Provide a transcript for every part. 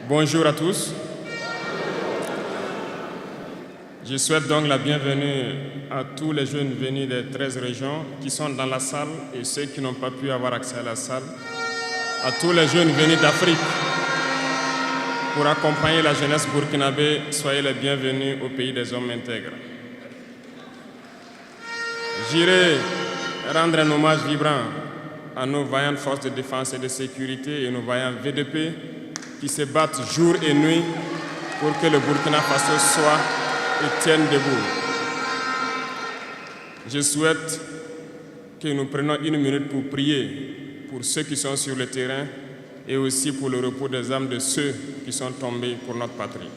Bonjour à tous. Je souhaite donc la bienvenue à tous les jeunes venus des 13 régions qui sont dans la salle et ceux qui n'ont pas pu avoir accès à la salle. À tous les jeunes venus d'Afrique pour accompagner la jeunesse burkinabé, soyez les bienvenus au pays des hommes intègres. J'irai rendre un hommage vibrant à nos vaillantes forces de défense et de sécurité et nos vaillants VDP qui se battent jour et nuit pour que le Burkina Faso soit et tienne debout. Je souhaite que nous prenions une minute pour prier pour ceux qui sont sur le terrain et aussi pour le repos des âmes de ceux qui sont tombés pour notre patrie.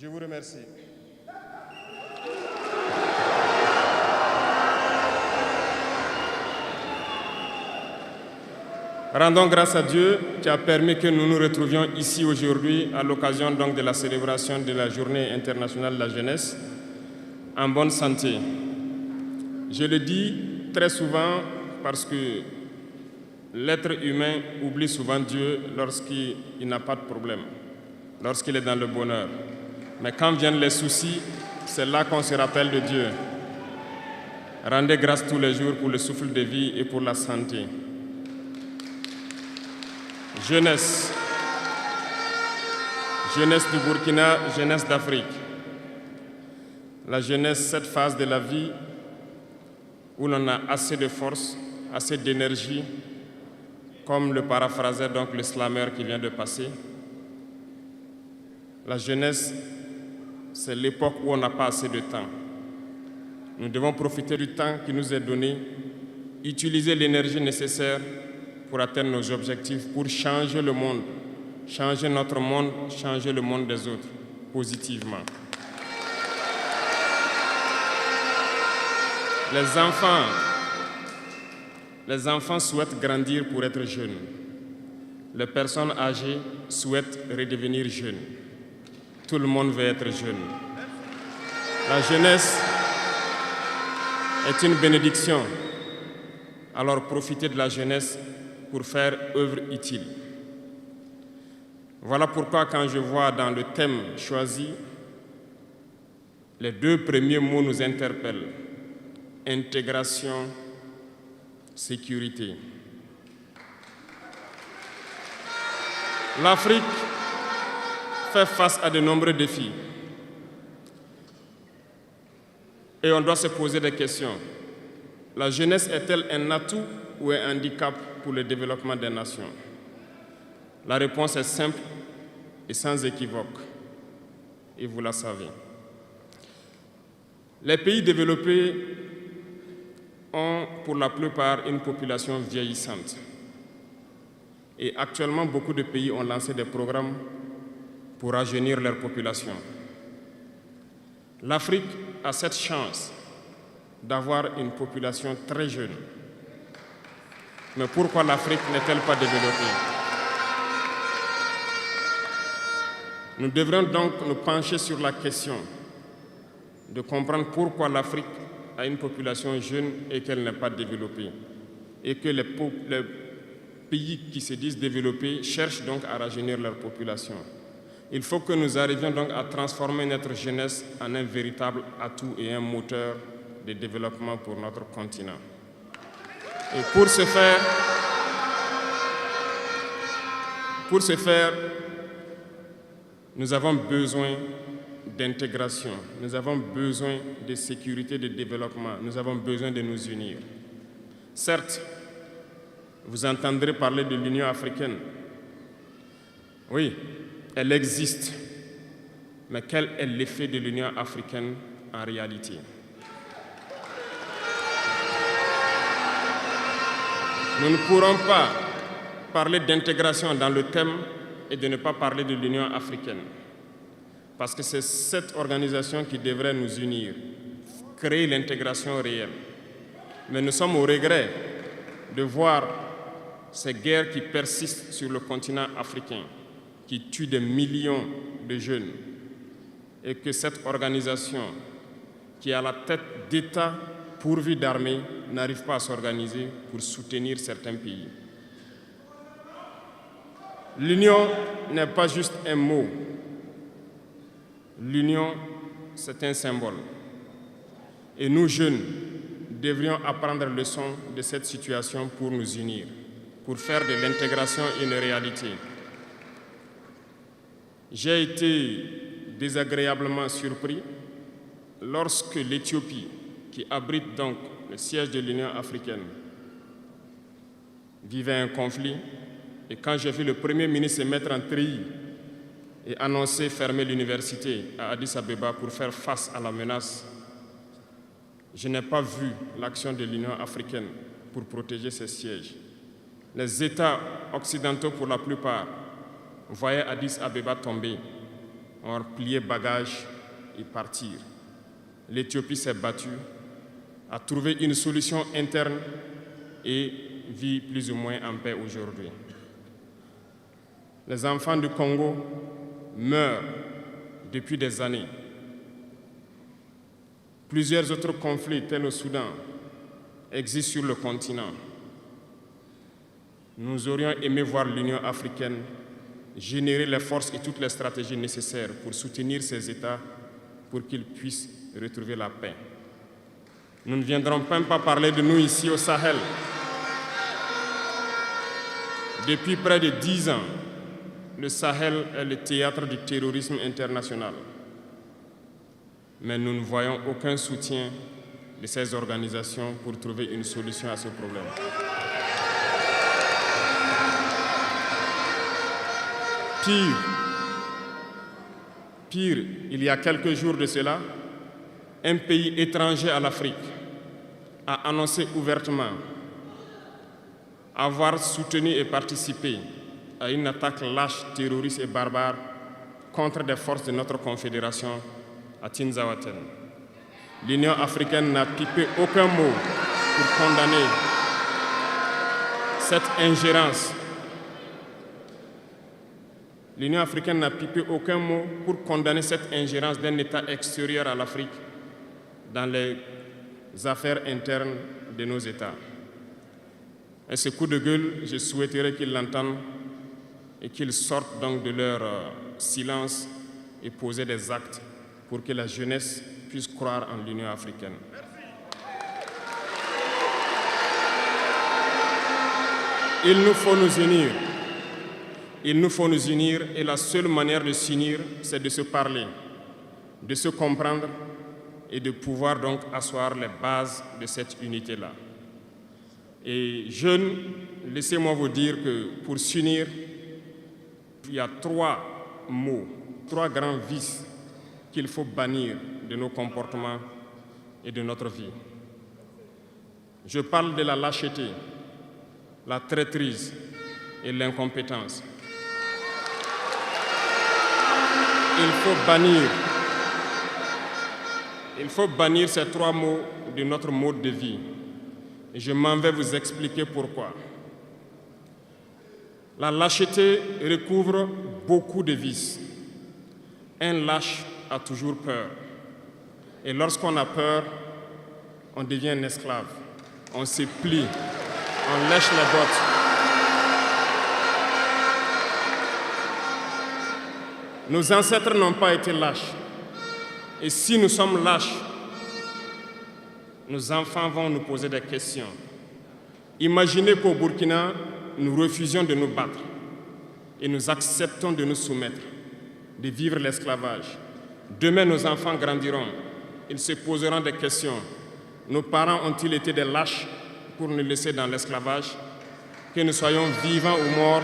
Je vous remercie. Rendons grâce à Dieu qui a permis que nous nous retrouvions ici aujourd'hui à l'occasion donc de la célébration de la Journée internationale de la jeunesse en bonne santé. Je le dis très souvent parce que l'être humain oublie souvent Dieu lorsqu'il n'a pas de problème, lorsqu'il est dans le bonheur. Mais quand viennent les soucis, c'est là qu'on se rappelle de Dieu. Rendez grâce tous les jours pour le souffle de vie et pour la santé. Jeunesse. Jeunesse du Burkina, jeunesse d'Afrique. La jeunesse, cette phase de la vie où l'on a assez de force, assez d'énergie, comme le paraphrasait donc le slammer qui vient de passer. La jeunesse, c'est l'époque où on n'a pas assez de temps. Nous devons profiter du temps qui nous est donné, utiliser l'énergie nécessaire pour atteindre nos objectifs, pour changer le monde, changer notre monde, changer le monde des autres, positivement. Les enfants souhaitent grandir pour être jeunes. Les personnes âgées souhaitent redevenir jeunes. Tout le monde veut être jeune. La jeunesse est une bénédiction. Alors profitez de la jeunesse pour faire œuvre utile. Voilà pourquoi quand je vois dans le thème choisi, les deux premiers mots nous interpellent. Intégration, sécurité. L'Afrique fait face à de nombreux défis. Et on doit se poser des questions. La jeunesse est-elle un atout ou un handicap pour le développement des nations? La réponse est simple et sans équivoque. Et vous la savez. Les pays développés ont pour la plupart une population vieillissante. Et actuellement, beaucoup de pays ont lancé des programmes pour rajeunir leur population. L'Afrique a cette chance d'avoir une population très jeune. Mais pourquoi l'Afrique n'est-elle pas développée? Nous devrions donc nous pencher sur la question de comprendre pourquoi l'Afrique a une population jeune et qu'elle n'est pas développée. Et que les pays qui se disent développés cherchent donc à rajeunir leur population. Il faut que nous arrivions donc à transformer notre jeunesse en un véritable atout et un moteur de développement pour notre continent. Et pour ce faire, nous avons besoin d'intégration, nous avons besoin de sécurité, de développement, nous avons besoin de nous unir. Certes, vous entendrez parler de l'Union africaine. Oui, elle existe. Mais quel est l'effet de l'Union africaine en réalité? Nous ne pourrons pas parler d'intégration dans le thème et de ne pas parler de l'Union africaine. Parce que c'est cette organisation qui devrait nous unir, créer l'intégration réelle. Mais nous sommes au regret de voir ces guerres qui persistent sur le continent africain, qui tuent des millions de jeunes et que cette organisation, qui est à la tête d'États pourvus d'armées, n'arrive pas à s'organiser pour soutenir certains pays. L'union n'est pas juste un mot. L'union, c'est un symbole. Et nous, jeunes, devrions apprendre leçon de cette situation pour nous unir, pour faire de l'intégration une réalité. J'ai été désagréablement surpris lorsque l'Éthiopie, qui abrite donc le siège de l'Union africaine, vivait un conflit. Et quand j'ai vu le Premier ministre se mettre en treillis et annoncer fermer l'université à Addis Abeba pour faire face à la menace, je n'ai pas vu l'action de l'Union africaine pour protéger ses sièges. Les États occidentaux, pour la plupart, voyaient Addis Abeba tomber, ont plié bagages et partir. L'Éthiopie s'est battue, a trouvé une solution interne et vit plus ou moins en paix aujourd'hui. Les enfants du Congo meurent depuis des années. Plusieurs autres conflits, tels au Soudan, existent sur le continent. Nous aurions aimé voir l'Union africaine générer les forces et toutes les stratégies nécessaires pour soutenir ces États pour qu'ils puissent retrouver la paix. Nous ne viendrons même pas parler de nous ici au Sahel. Depuis près de 10 ans, le Sahel est le théâtre du terrorisme international. Mais nous ne voyons aucun soutien de ces organisations pour trouver une solution à ce problème. Pire, il y a quelques jours de cela, un pays étranger à l'Afrique a annoncé ouvertement avoir soutenu et participé à une attaque lâche, terroriste et barbare contre des forces de notre confédération à Tinzaouaten. L'Union africaine n'a pipé aucun mot pour condamner cette ingérence. L'Union africaine n'a pipé aucun mot pour condamner cette ingérence d'un État extérieur à l'Afrique dans les affaires internes de nos États. Et ce coup de gueule, je souhaiterais qu'ils l'entendent et qu'ils sortent donc de leur silence et poser des actes pour que la jeunesse puisse croire en l'Union africaine. Il nous faut nous unir. Il nous faut nous unir et la seule manière de s'unir, c'est de se parler, de se comprendre et de pouvoir donc asseoir les bases de cette unité-là. Et jeunes, laissez-moi vous dire que pour s'unir, il y a 3 mots, 3 grands vices qu'il faut bannir de nos comportements et de notre vie. Je parle de la lâcheté, la traîtrise et l'incompétence. Il faut bannir ces 3 mots de notre mode de vie. Et je m'en vais vous expliquer pourquoi. La lâcheté recouvre beaucoup de vices. Un lâche a toujours peur. Et lorsqu'on a peur, on devient un esclave. On se plie, on lèche les bottes. Nos ancêtres n'ont pas été lâches. Et si nous sommes lâches, nos enfants vont nous poser des questions. Imaginez qu'au Burkina, nous refusions de nous battre et nous acceptons de nous soumettre, de vivre l'esclavage. Demain, nos enfants grandiront. Ils se poseront des questions. Nos parents ont-ils été des lâches pour nous laisser dans l'esclavage? Que nous soyons vivants ou morts,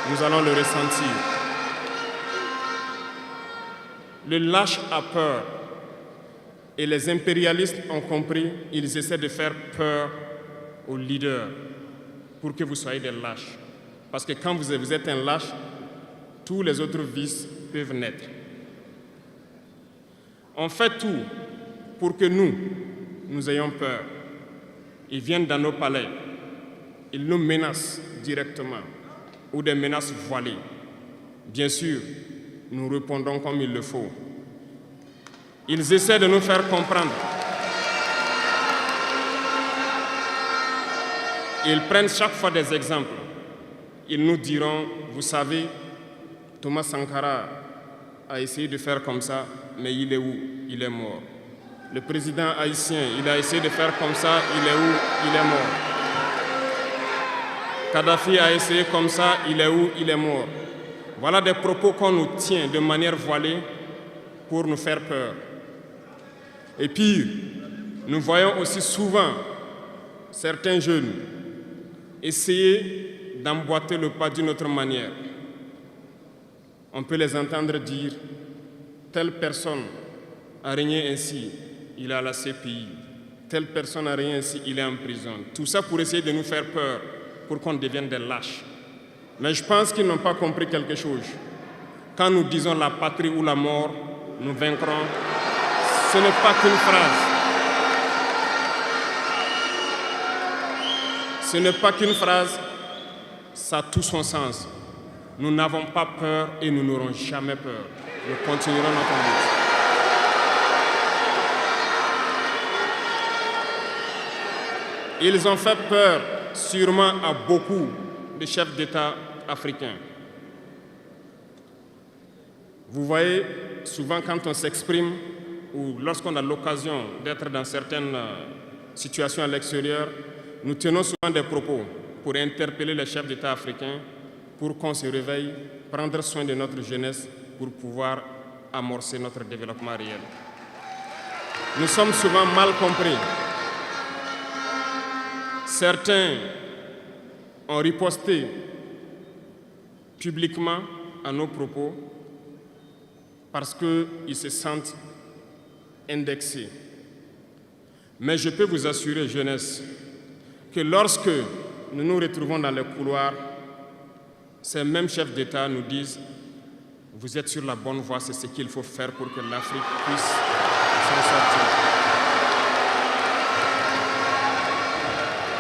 nous allons le ressentir. Le lâche a peur. Et les impérialistes ont compris, ils essaient de faire peur aux leaders pour que vous soyez des lâches. Parce que quand vous êtes un lâche, tous les autres vices peuvent naître. On fait tout pour que nous ayons peur. Ils viennent dans nos palais, ils nous menacent directement ou des menaces voilées. Bien sûr, nous répondons comme il le faut. Ils essaient de nous faire comprendre. Ils prennent chaque fois des exemples. Ils nous diront, vous savez, Thomas Sankara a essayé de faire comme ça, mais il est où? Il est mort. Le président haïtien, il a essayé de faire comme ça, il est où? Il est mort. Kadhafi a essayé comme ça, il est où? Il est mort. Voilà des propos qu'on nous tient de manière voilée pour nous faire peur. Et pire, nous voyons aussi souvent certains jeunes essayer d'emboîter le pas d'une autre manière. On peut les entendre dire « telle personne a régné ainsi, il est à la CPI. Telle personne a régné ainsi, il est en prison. » Tout ça pour essayer de nous faire peur, pour qu'on devienne des lâches. Mais je pense qu'ils n'ont pas compris quelque chose. Quand nous disons la patrie ou la mort, nous vaincrons, ce n'est pas qu'une phrase. Ce n'est pas qu'une phrase, ça a tout son sens. Nous n'avons pas peur et nous n'aurons jamais peur. Nous continuerons notre lutte. Ils ont fait peur sûrement à beaucoup de chefs d'État africains. Vous voyez, souvent quand on s'exprime ou lorsqu'on a l'occasion d'être dans certaines situations à l'extérieur, nous tenons souvent des propos pour interpeller les chefs d'État africains pour qu'on se réveille, prendre soin de notre jeunesse pour pouvoir amorcer notre développement réel. Nous sommes souvent mal compris. Certains ont riposté publiquement à nos propos parce qu'ils se sentent indexés. Mais je peux vous assurer, jeunesse, que lorsque nous nous retrouvons dans les couloirs, ces mêmes chefs d'État nous disent « Vous êtes sur la bonne voie, c'est ce qu'il faut faire pour que l'Afrique puisse s'en sortir. »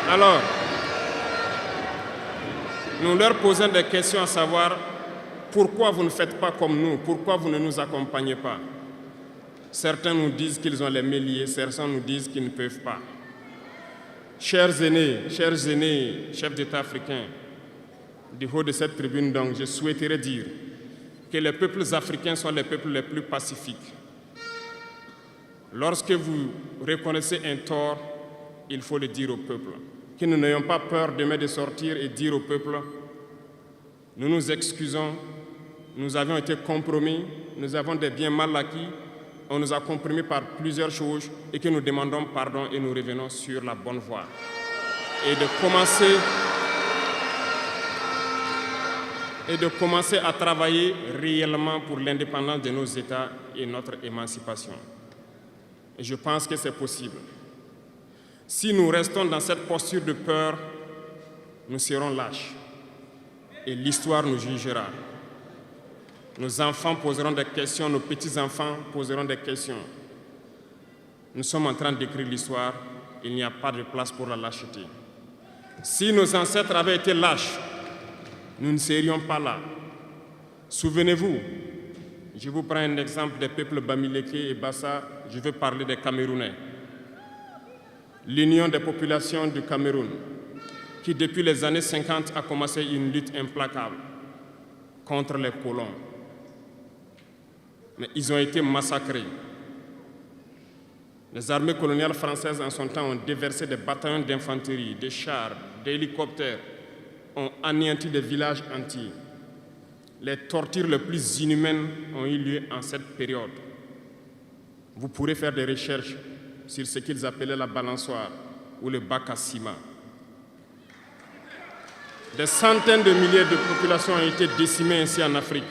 Alors, nous leur posons des questions à savoir pourquoi vous ne faites pas comme nous, pourquoi vous ne nous accompagnez pas. Certains nous disent qu'ils ont les mains liées, certains nous disent qu'ils ne peuvent pas. Chers aînés, chefs d'État africains, du haut de cette tribune, donc, je souhaiterais dire que les peuples africains sont les peuples les plus pacifiques. Lorsque vous reconnaissez un tort, il faut le dire au peuple. Que nous n'ayons pas peur demain de sortir et dire au peuple, nous nous excusons, nous avions été compromis, nous avons des biens mal acquis, on nous a compromis par plusieurs choses et que nous demandons pardon et nous revenons sur la bonne voie. Et de commencer à travailler réellement pour l'indépendance de nos États et notre émancipation. Et je pense que c'est possible. Si nous restons dans cette posture de peur, nous serons lâches et l'histoire nous jugera. Nos enfants poseront des questions, nos petits-enfants poseront des questions. Nous sommes en train d'écrire l'histoire, il n'y a pas de place pour la lâcheté. Si nos ancêtres avaient été lâches, nous ne serions pas là. Souvenez-vous, je vous prends un exemple des peuples Bamileke et Bassa, je veux parler des Camerounais. L'Union des populations du Cameroun, qui depuis les années 50 a commencé une lutte implacable contre les colons. Mais ils ont été massacrés. Les armées coloniales françaises en son temps ont déversé des bataillons d'infanterie, des chars, des hélicoptères, ont anéanti des villages entiers. Les tortures les plus inhumaines ont eu lieu en cette période. Vous pourrez faire des recherches sur ce qu'ils appelaient la balançoire ou le bac à ciment. Des centaines de milliers de populations ont été décimées ainsi en Afrique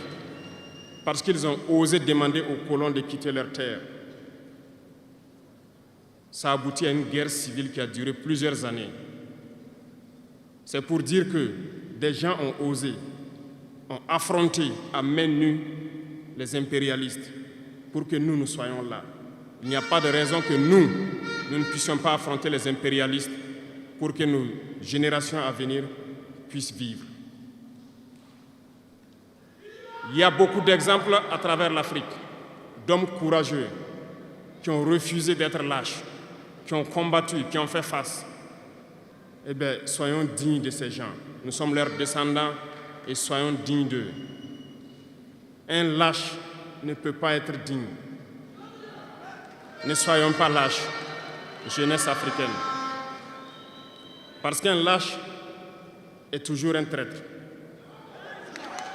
parce qu'ils ont osé demander aux colons de quitter leur terre. Ça a abouti à une guerre civile qui a duré plusieurs années. C'est pour dire que des gens ont osé, ont affronté à main nue les impérialistes pour que nous soyons là. Il n'y a pas de raison que nous ne puissions pas affronter les impérialistes pour que nos générations à venir puissent vivre. Il y a beaucoup d'exemples à travers l'Afrique d'hommes courageux qui ont refusé d'être lâches, qui ont combattu, qui ont fait face. Eh bien, soyons dignes de ces gens. Nous sommes leurs descendants et soyons dignes d'eux. Un lâche ne peut pas être digne. Ne soyons pas lâches, jeunesse africaine. Parce qu'un lâche est toujours un traître.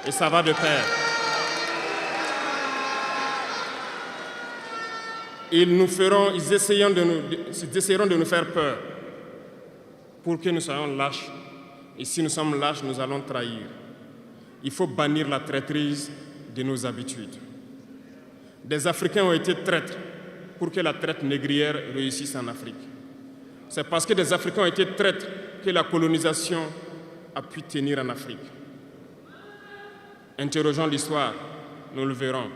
Et ça va de pair. Ils essaieront de nous faire peur pour que nous soyons lâches. Et si nous sommes lâches, nous allons trahir. Il faut bannir la traîtrise de nos habitudes. Des Africains ont été traîtres pour que la traite négrière réussisse en Afrique. C'est parce que des Africains ont été traîtres que la colonisation a pu tenir en Afrique. Interrogeons l'histoire, nous le verrons.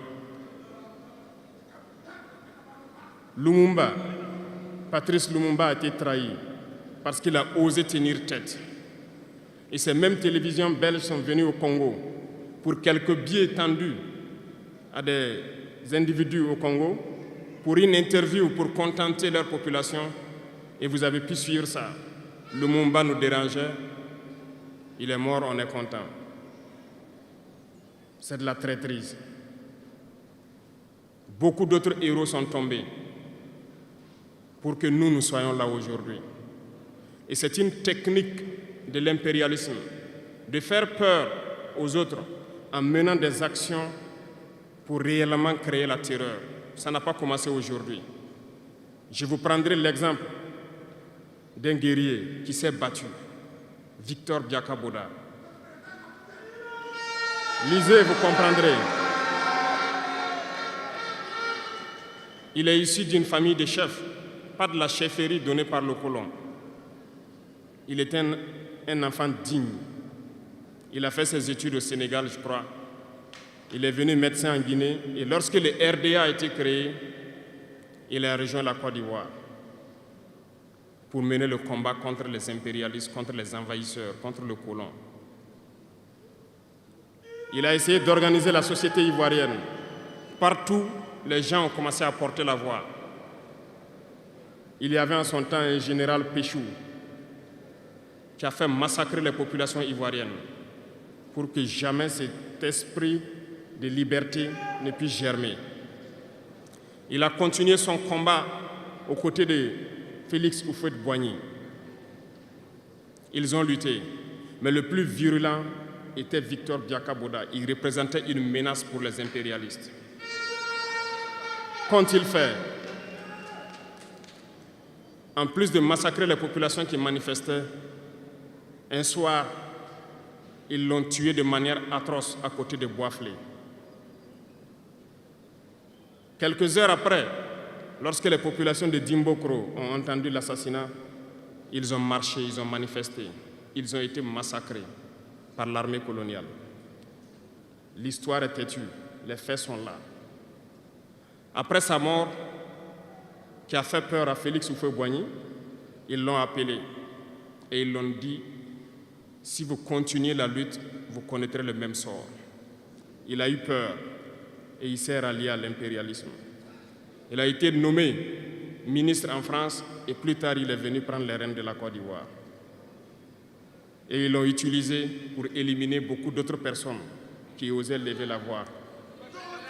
Patrice Lumumba a été trahi parce qu'il a osé tenir tête. Et ces mêmes télévisions belges sont venues au Congo pour quelques billets tendus à des individus au Congo pour une interview pour contenter leur population. Et vous avez pu suivre ça. Lumumba nous dérangeait. Il est mort, on est content. C'est de la traîtrise. Beaucoup d'autres héros sont tombés pour que nous soyons là aujourd'hui. Et c'est une technique de l'impérialisme, de faire peur aux autres en menant des actions pour réellement créer la terreur. Ça n'a pas commencé aujourd'hui. Je vous prendrai l'exemple d'un guerrier qui s'est battu, Victor Biakaboda. Lisez, vous comprendrez. Il est issu d'une famille de chefs, pas de la chefferie donnée par le colon. Il était un enfant digne. Il a fait ses études au Sénégal, je crois. Il est venu médecin en Guinée et lorsque le RDA a été créé, il a rejoint la Côte d'Ivoire pour mener le combat contre les impérialistes, contre les envahisseurs, contre le colon. Il a essayé d'organiser la société ivoirienne. Partout, les gens ont commencé à porter la voix. Il y avait en son temps un général Péchou qui a fait massacrer les populations ivoiriennes pour que jamais cet esprit de liberté ne puisse germer. Il a continué son combat aux côtés de Félix Houphouët-Boigny. Ils ont lutté, mais le plus virulent était Victor Biakaboda. Il représentait une menace pour les impérialistes. Qu'ont-ils fait? En plus de massacrer les populations qui manifestaient, un soir, ils l'ont tué de manière atroce à côté de Boisflé. Quelques heures après, lorsque les populations de Dimbokro ont entendu l'assassinat, ils ont marché, ils ont manifesté, ils ont été massacrés par l'armée coloniale. L'histoire est têtue, les faits sont là. Après sa mort, qui a fait peur à Félix Houphouët-Boigny, ils l'ont appelé et ils l'ont dit: si vous continuez la lutte, vous connaîtrez le même sort. Il a eu peur et il s'est rallié à l'impérialisme. Il a été nommé ministre en France et plus tard il est venu prendre les rênes de la Côte d'Ivoire. Et ils l'ont utilisé pour éliminer beaucoup d'autres personnes qui osaient lever la voix.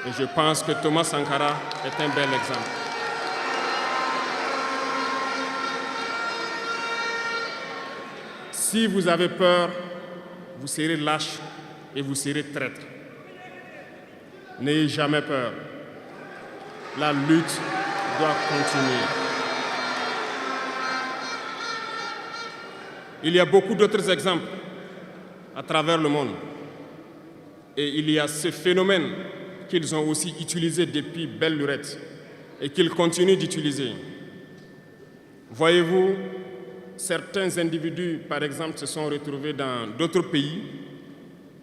Et je pense que Thomas Sankara est un bel exemple. Si vous avez peur, vous serez lâche et vous serez traître. N'ayez jamais peur. La lutte doit continuer. Il y a beaucoup d'autres exemples à travers le monde. Et il y a ce phénomène qu'ils ont aussi utilisé depuis belle lurette et qu'ils continuent d'utiliser. Voyez-vous, certains individus, par exemple, se sont retrouvés dans d'autres pays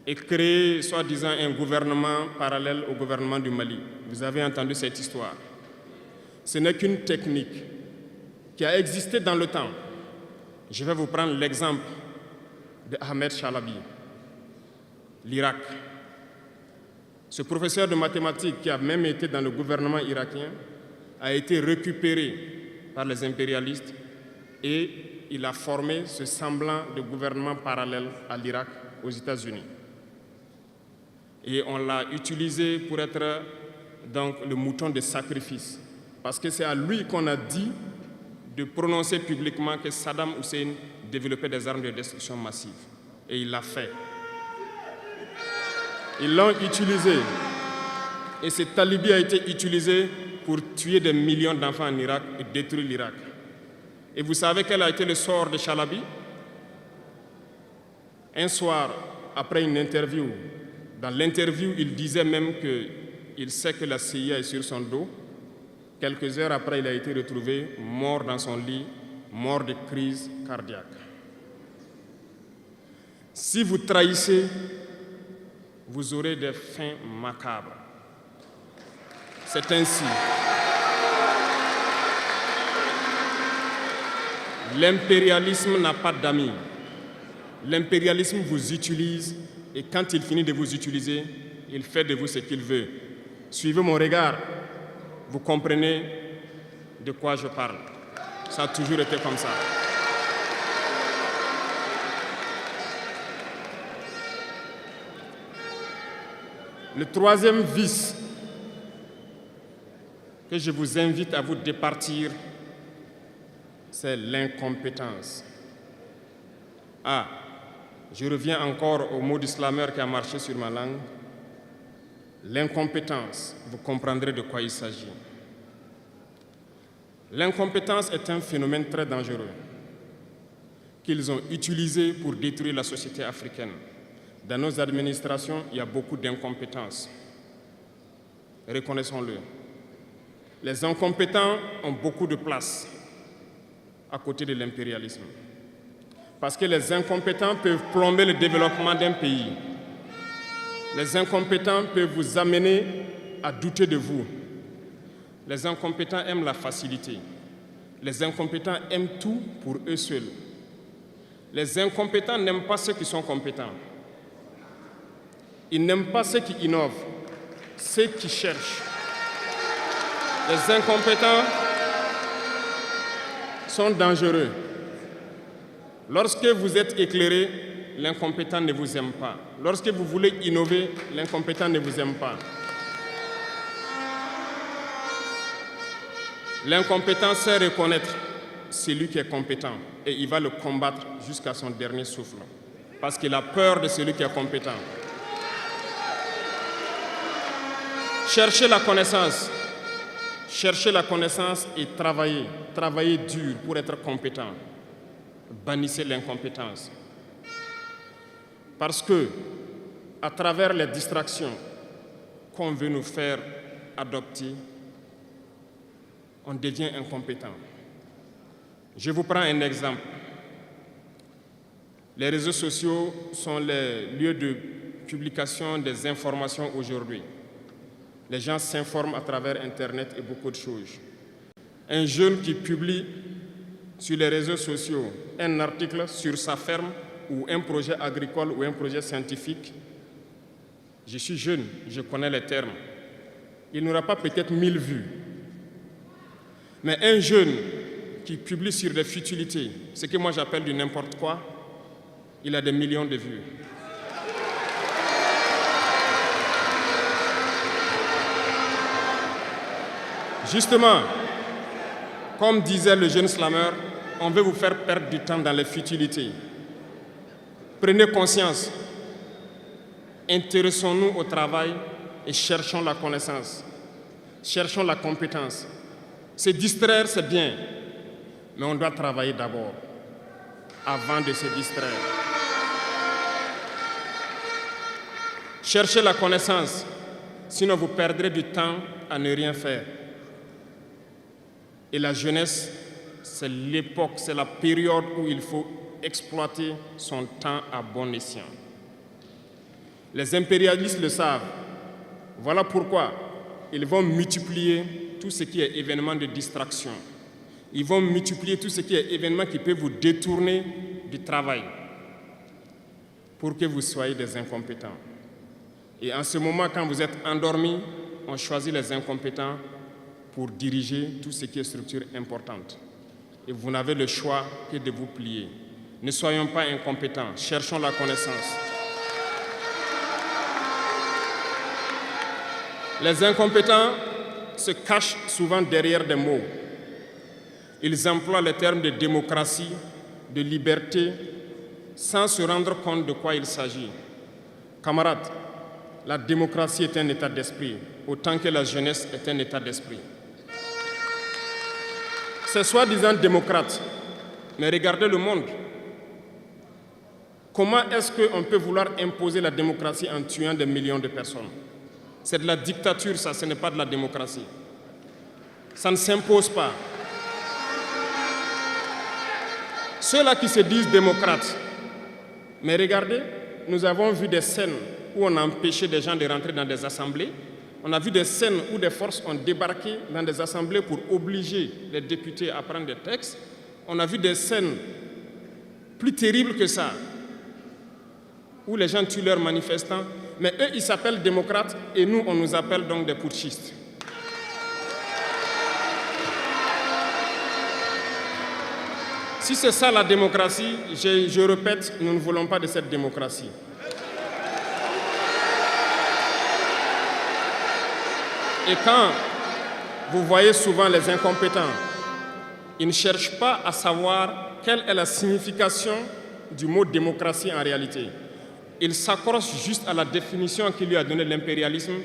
et créé, soi-disant, un gouvernement parallèle au gouvernement du Mali. Vous avez entendu cette histoire. Ce n'est qu'une technique qui a existé dans le temps. Je vais vous prendre l'exemple de Ahmed Chalabi, l'Irak. Ce professeur de mathématiques, qui a même été dans le gouvernement irakien, a été récupéré par les impérialistes et il a formé ce semblant de gouvernement parallèle à l'Irak, aux États-Unis. Et on l'a utilisé pour être donc le mouton de sacrifice, parce que c'est à lui qu'on a dit de prononcer publiquement que Saddam Hussein développait des armes de destruction massive. Et il l'a fait. Ils l'ont utilisé. Et cet alibi a été utilisé pour tuer des millions d'enfants en Irak et détruire l'Irak. Et vous savez quel a été le sort de Chalabi? Un soir, après une interview, dans l'interview, il disait même qu'il sait que la CIA est sur son dos. Quelques heures après, il a été retrouvé mort dans son lit, mort de crise cardiaque. Si vous trahissez, vous aurez des fins macabres. C'est ainsi. L'impérialisme n'a pas d'amis. L'impérialisme vous utilise et quand il finit de vous utiliser, il fait de vous ce qu'il veut. Suivez mon regard, vous comprenez de quoi je parle. Ça a toujours été comme ça. Le troisième vice que je vous invite à vous départir, c'est l'incompétence. Ah, je reviens encore au mot du slameur qui a marché sur ma langue. L'incompétence, vous comprendrez de quoi il s'agit. L'incompétence est un phénomène très dangereux qu'ils ont utilisé pour détruire la société africaine. Dans nos administrations, il y a beaucoup d'incompétence. Reconnaissons-le. Les incompétents ont beaucoup de place à côté de l'impérialisme. Parce que les incompétents peuvent plomber le développement d'un pays. Les incompétents peuvent vous amener à douter de vous. Les incompétents aiment la facilité. Les incompétents aiment tout pour eux seuls. Les incompétents n'aiment pas ceux qui sont compétents. Ils n'aiment pas ceux qui innovent, ceux qui cherchent. Les incompétents sont dangereux. Lorsque vous êtes éclairé, l'incompétent ne vous aime pas. Lorsque vous voulez innover, l'incompétent ne vous aime pas. L'incompétent sait reconnaître celui qui est compétent et il va le combattre jusqu'à son dernier souffle parce qu'il a peur de celui qui est compétent. Cherchez la connaissance. Cherchez la connaissance et travaillez. Travaillez dur pour être compétent. Bannissez l'incompétence. Parce que, à travers les distractions qu'on veut nous faire adopter, on devient incompétent. Je vous prends un exemple. Les réseaux sociaux sont les lieux de publication des informations aujourd'hui. Les gens s'informent à travers Internet et beaucoup de choses. Un jeune qui publie sur les réseaux sociaux un article sur sa ferme ou un projet agricole ou un projet scientifique, je suis jeune, je connais les termes. Il n'aura pas peut-être 1000 vues. Mais un jeune qui publie sur des futilités, ce que moi j'appelle du n'importe quoi, il a des millions de vues. Justement, comme disait le jeune slameur, on veut vous faire perdre du temps dans les futilités. Prenez conscience, intéressons-nous au travail et cherchons la connaissance, cherchons la compétence. Se distraire, c'est bien, mais on doit travailler d'abord, avant de se distraire. Cherchez la connaissance, sinon vous perdrez du temps à ne rien faire. Et la jeunesse, c'est l'époque, c'est la période où il faut exploiter son temps à bon escient. Les impérialistes le savent. Voilà pourquoi ils vont multiplier tout ce qui est événement de distraction. Ils vont multiplier tout ce qui est événement qui peut vous détourner du travail pour que vous soyez des incompétents. Et en ce moment, quand vous êtes endormis, on choisit les incompétents pour diriger tout ce qui est structure importante. Et vous n'avez le choix que de vous plier. Ne soyons pas incompétents, cherchons la connaissance. Les incompétents se cachent souvent derrière des mots. Ils emploient les termes de démocratie, de liberté, sans se rendre compte de quoi il s'agit. Camarades, la démocratie est un état d'esprit, autant que la jeunesse est un état d'esprit. C'est soi-disant démocrate, mais regardez le monde. Comment est-ce qu'on peut vouloir imposer la démocratie en tuant des millions de personnes? C'est de la dictature, ça, ce n'est pas de la démocratie. Ça ne s'impose pas. Ceux-là qui se disent démocrates, mais regardez, nous avons vu des scènes où on a empêché des gens de rentrer dans des assemblées. On a vu des scènes où des forces ont débarqué dans des assemblées pour obliger les députés à prendre des textes. On a vu des scènes plus terribles que ça, où les gens tuent leurs manifestants. Mais eux, ils s'appellent démocrates et nous, on nous appelle donc des putschistes. Si c'est ça la démocratie, je répète, nous ne voulons pas de cette démocratie. Et quand vous voyez souvent les incompétents, ils ne cherchent pas à savoir quelle est la signification du mot démocratie en réalité. Ils s'accrochent juste à la définition qu'il lui a donnée l'impérialisme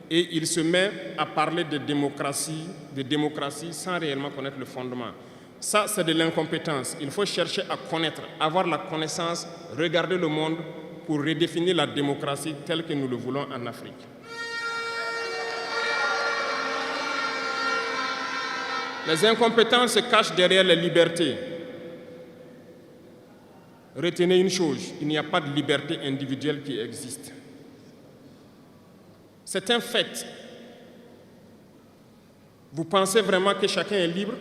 et il se met à parler de démocratie sans réellement connaître le fondement. Ça, c'est de l'incompétence. Il faut chercher à connaître, avoir la connaissance, regarder le monde pour redéfinir la démocratie telle que nous le voulons en Afrique. Les incompétents se cachent derrière les libertés. Retenez une chose, il n'y a pas de liberté individuelle qui existe. C'est un fait. Vous pensez vraiment que chacun est libre?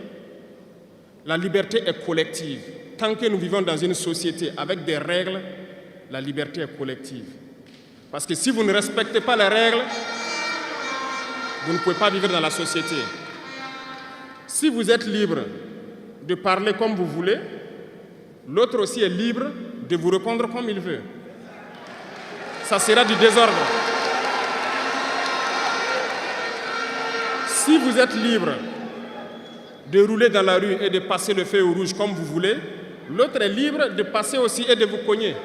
La liberté est collective. Tant que nous vivons dans une société avec des règles, la liberté est collective. Parce que si vous ne respectez pas les règles, vous ne pouvez pas vivre dans la société. Si vous êtes libre de parler comme vous voulez, l'autre aussi est libre de vous répondre comme il veut. Ça sera du désordre. Si vous êtes libre de rouler dans la rue et de passer le feu au rouge comme vous voulez, l'autre est libre de passer aussi et de vous cogner.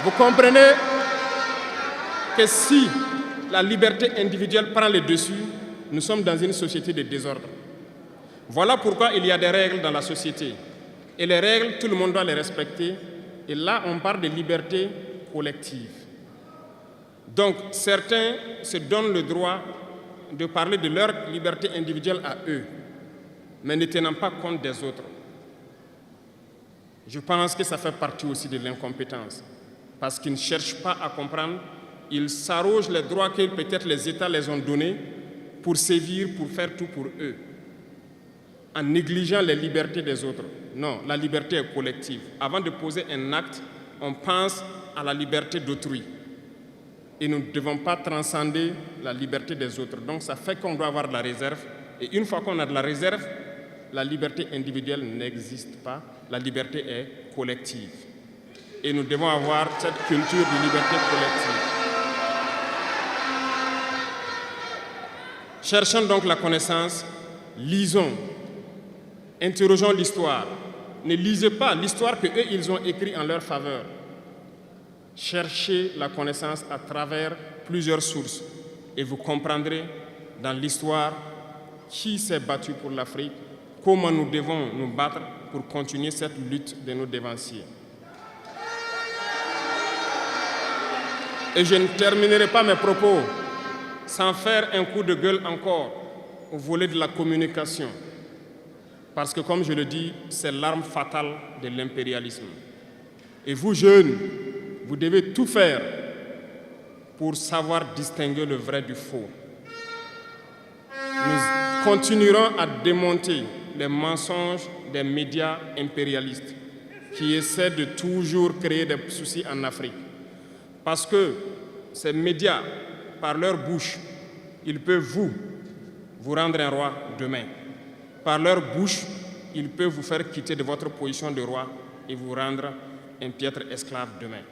Vous comprenez que si la liberté individuelle prend le dessus, nous sommes dans une société de désordre. Voilà pourquoi il y a des règles dans la société. Et les règles, tout le monde doit les respecter. Et là, on parle de liberté collective. Donc, certains se donnent le droit de parler de leur liberté individuelle à eux, mais ne tenant pas compte des autres. Je pense que ça fait partie aussi de l'incompétence, parce qu'ils ne cherchent pas à comprendre, ils s'arrogent les droits que peut-être les États les ont donnés pour sévir, pour faire tout pour eux, en négligeant les libertés des autres. Non, la liberté est collective. Avant de poser un acte, on pense à la liberté d'autrui. Et nous ne devons pas transcender la liberté des autres. Donc ça fait qu'on doit avoir de la réserve. Et une fois qu'on a de la réserve, la liberté individuelle n'existe pas. La liberté est collective. Et nous devons avoir cette culture de liberté collective. Cherchons donc la connaissance, lisons, interrogeons l'histoire. Ne lisez pas l'histoire qu'eux, ils ont écrite en leur faveur. Cherchez la connaissance à travers plusieurs sources et vous comprendrez dans l'histoire qui s'est battu pour l'Afrique, comment nous devons nous battre pour continuer cette lutte de nos dévanciers. Et je ne terminerai pas mes propos sans faire un coup de gueule encore au volet de la communication. Parce que, comme je le dis, c'est l'arme fatale de l'impérialisme. Et vous, jeunes, vous devez tout faire pour savoir distinguer le vrai du faux. Nous continuerons à démonter les mensonges des médias impérialistes qui essaient de toujours créer des soucis en Afrique. Parce que ces médias, par leur bouche, ils peuvent vous rendre un roi demain. Par leur bouche, ils peuvent vous faire quitter de votre position de roi et vous rendre un piètre esclave demain.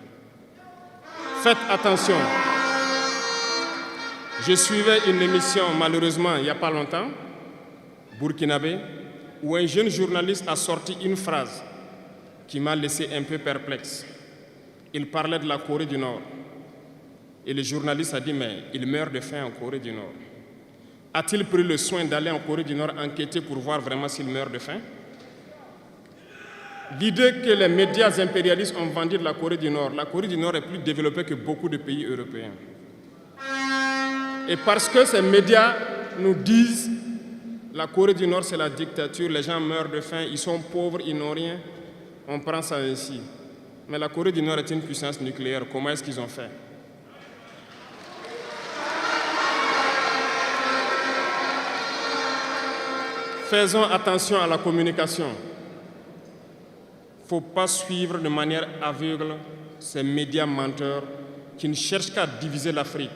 Faites attention. Je suivais une émission, malheureusement, il n'y a pas longtemps, burkinabé, où un jeune journaliste a sorti une phrase qui m'a laissé un peu perplexe. Il parlait de la Corée du Nord. Et le journaliste a dit, mais il meurt de faim en Corée du Nord. A-t-il pris le soin d'aller en Corée du Nord enquêter pour voir vraiment s'il meurt de faim? L'idée que les médias impérialistes ont vendu de la Corée du Nord est plus développée que beaucoup de pays européens. Et parce que ces médias nous disent la Corée du Nord c'est la dictature, les gens meurent de faim, ils sont pauvres, ils n'ont rien, on prend ça ainsi. Mais la Corée du Nord est une puissance nucléaire, comment est-ce qu'ils ont fait? Faisons attention à la communication. Il ne faut pas suivre de manière aveugle ces médias menteurs qui ne cherchent qu'à diviser l'Afrique.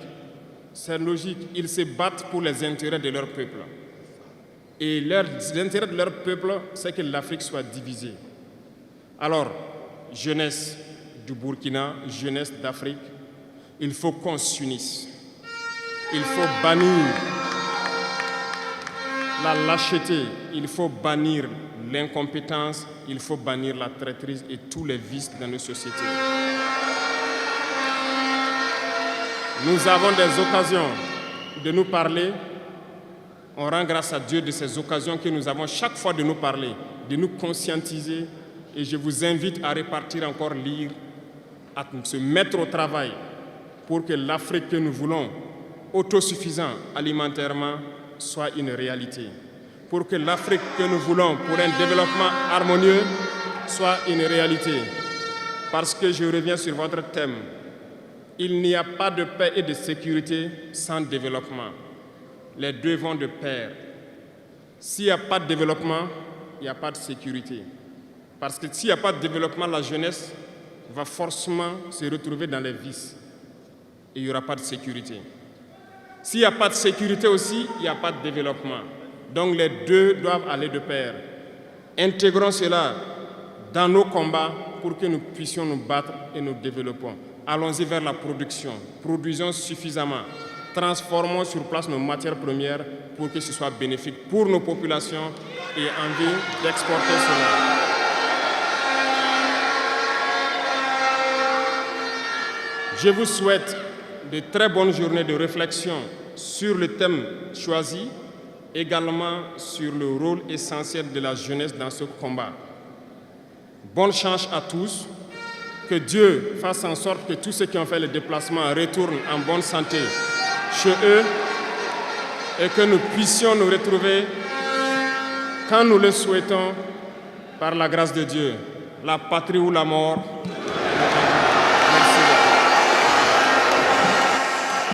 C'est logique, ils se battent pour les intérêts de leur peuple. Et les intérêts de leur peuple, c'est que l'Afrique soit divisée. Alors, jeunesse du Burkina, jeunesse d'Afrique, il faut qu'on s'unisse. Il faut bannir la lâcheté, il faut bannir l'incompétence, il faut bannir la traîtrise et tous les vices dans nos sociétés. Nous avons des occasions de nous parler. On rend grâce à Dieu de ces occasions que nous avons chaque fois de nous parler, de nous conscientiser. Et je vous invite à repartir encore lire, à se mettre au travail pour que l'Afrique que nous voulons, autosuffisante alimentairement, soit une réalité. Pour que l'Afrique que nous voulons pour un développement harmonieux soit une réalité. Parce que je reviens sur votre thème. Il n'y a pas de paix et de sécurité sans développement. Les deux vont de pair. S'il n'y a pas de développement, il n'y a pas de sécurité. Parce que s'il n'y a pas de développement, la jeunesse va forcément se retrouver dans les vices. Et il n'y aura pas de sécurité. S'il n'y a pas de sécurité aussi, il n'y a pas de développement. Donc les deux doivent aller de pair. Intégrons cela dans nos combats pour que nous puissions nous battre et nous développons. Allons-y vers la production. Produisons suffisamment. Transformons sur place nos matières premières pour que ce soit bénéfique pour nos populations et envie d'exporter cela. Je vous souhaite de très bonnes journées de réflexion sur le thème choisi, également sur le rôle essentiel de la jeunesse dans ce combat. Bonne chance à tous. Que Dieu fasse en sorte que tous ceux qui ont fait le déplacement retournent en bonne santé chez eux et que nous puissions nous retrouver quand nous le souhaitons par la grâce de Dieu. La patrie ou la mort.